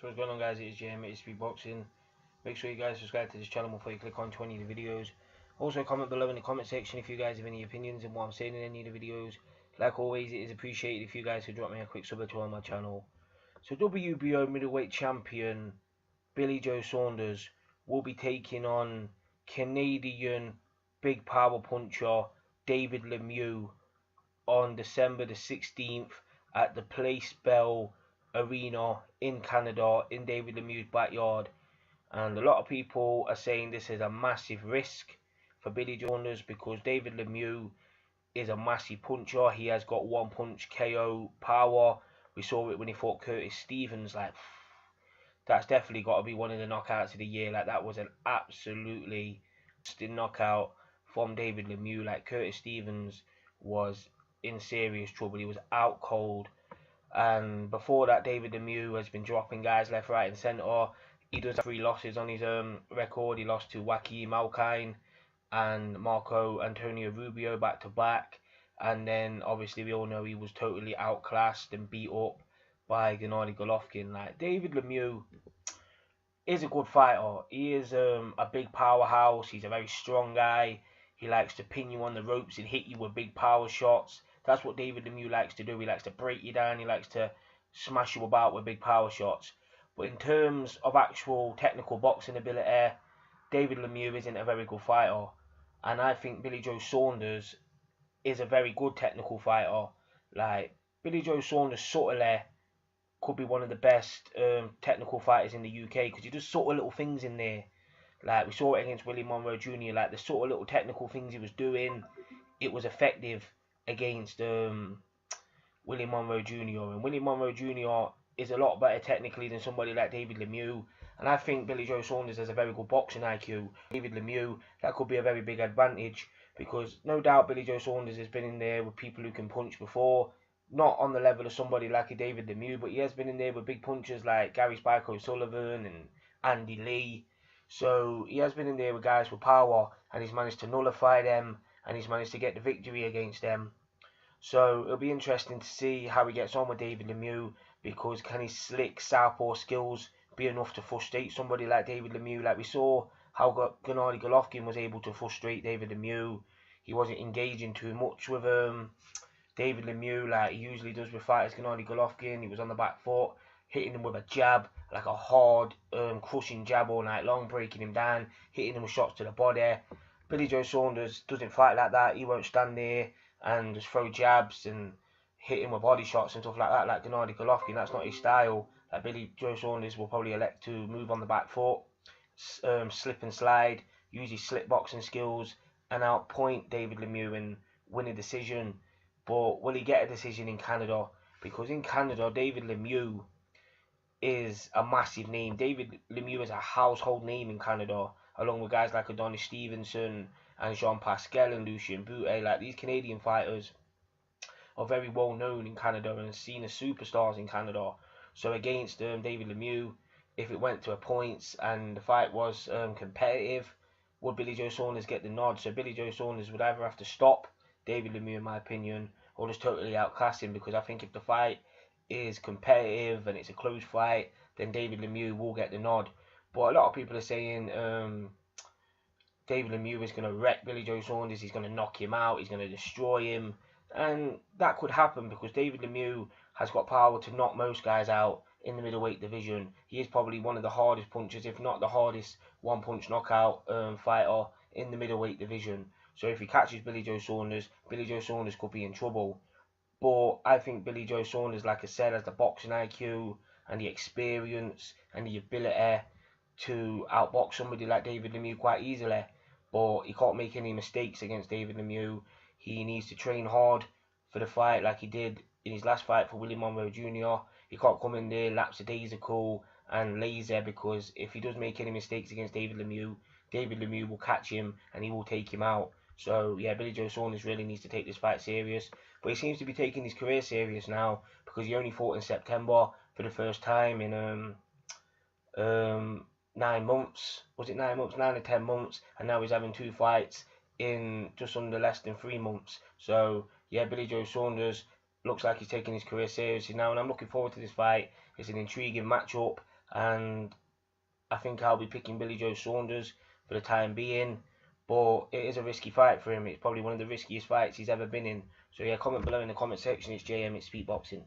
So what's going on, guys? It is JM, it is speedboxing. Make sure you guys subscribe to this channel before you click on 20 of the videos. Also comment below in the comment section if you guys have any opinions on what I'm saying in any of the videos. Like always, it is appreciated if you guys could drop me a quick sub or two on my channel. So WBO middleweight champion Billy Joe Saunders will be taking on Canadian big power puncher David Lemieux on December the 16th at the Place Bell Arena in Canada, in David Lemieux's backyard. And a lot of people are saying this is a massive risk for Billy Joe Saunders because David Lemieux is a massive puncher. He has got one punch KO power. We saw it when he fought Curtis Stevens. Like, that's definitely got to be one of the knockouts of the year. Like, that was an absolutely knockout from David Lemieux. Like, Curtis Stevens was in serious trouble. He was out cold. And before that, David Lemieux has been dropping guys left, right and centre. He does have 3 losses on his record. He lost to Joaquin Malkine and Marco Antonio Rubio back to back. And then obviously we all know he was totally outclassed and beat up by Gennady Golovkin. Like, David Lemieux is a good fighter. He is a big powerhouse. He's a very strong guy. He likes to pin you on the ropes and hit you with big power shots. That's what David Lemieux likes to do. He likes to break you down. He likes to smash you about with big power shots. But in terms of actual technical boxing ability, David Lemieux isn't a very good fighter. And I think Billy Joe Saunders is a very good technical fighter. Like, Billy Joe Saunders subtly could be one of the best technical fighters in the UK because he does subtle little things in there. Like, we saw it against Willie Monroe Jr. Like, the subtle little technical things he was doing, it was effective against Willie Monroe Jr. And Willie Monroe Jr. is a lot better technically than somebody like David Lemieux. And I think Billy Joe Saunders has a very good boxing IQ. David Lemieux, that could be a very big advantage because no doubt Billy Joe Saunders has been in there with people who can punch before. Not on the level of somebody like a David Lemieux, but he has been in there with big punchers like Gary Spike O'Sullivan and Andy Lee. So he has been in there with guys with power, and he's managed to nullify them, and he's managed to get the victory against them. So it'll be interesting to see how he gets on with David Lemieux, because can his slick southpaw skills be enough to frustrate somebody like David Lemieux? Like we saw how Gennady Golovkin was able to frustrate David Lemieux. He wasn't engaging too much with David Lemieux like he usually does with fighters. Gennady Golovkin, he was on the back foot, hitting him with a jab, like a hard, crushing jab all night long, breaking him down, hitting him with shots to the body. Billy Joe Saunders doesn't fight like that. He won't stand there and just throw jabs and hit him with body shots and stuff like that, like Gennady Golovkin. That's not his style. Like, Billy Joe Saunders will probably elect to move on the back foot, slip and slide, use his slip boxing skills, and outpoint David Lemieux and win a decision. But will he get a decision in Canada? Because in Canada, David Lemieux is a massive name. David Lemieux is a household name in Canada, along with guys like Adonis Stevenson and Jean Pascal and Lucien Boutte. Like, these Canadian fighters are very well known in Canada and seen as superstars in Canada. So against David Lemieux, if it went to a points and the fight was competitive, would Billy Joe Saunders get the nod? So Billy Joe Saunders would either have to stop David Lemieux, in my opinion, or just totally outclass him, because I think if the fight is competitive and it's a close fight, then David Lemieux will get the nod. But a lot of people are saying David Lemieux is going to wreck Billy Joe Saunders, he's going to knock him out, he's going to destroy him. And that could happen because David Lemieux has got power to knock most guys out in the middleweight division. He is probably one of the hardest punchers, if not the hardest one-punch knockout fighter in the middleweight division. So if he catches Billy Joe Saunders could be in trouble. But I think Billy Joe Saunders, like I said, has the boxing IQ and the experience and the ability to outbox somebody like David Lemieux quite easily. But he can't make any mistakes against David Lemieux. He needs to train hard for the fight like he did in his last fight for Willie Monroe Jr. He can't come in there lapsadaisical and lazy, because if he does make any mistakes against David Lemieux will catch him and he will take him out. So yeah, Billy Joe Saunders really needs to take this fight serious. But he seems to be taking his career serious now, because he only fought in September for the first time in 9 months. Was it 9 months? 9 or 10 months. And now he's having 2 fights in just under less than 3 months. So yeah, Billy Joe Saunders looks like he's taking his career seriously now, and I'm looking forward to this fight. It's an intriguing matchup. and I think I'll be picking Billy Joe Saunders for the time being. But it is a risky fight for him. It's probably one of the riskiest fights he's ever been in. So yeah, comment below in the comment section. It's JM, it's Speed Boxing.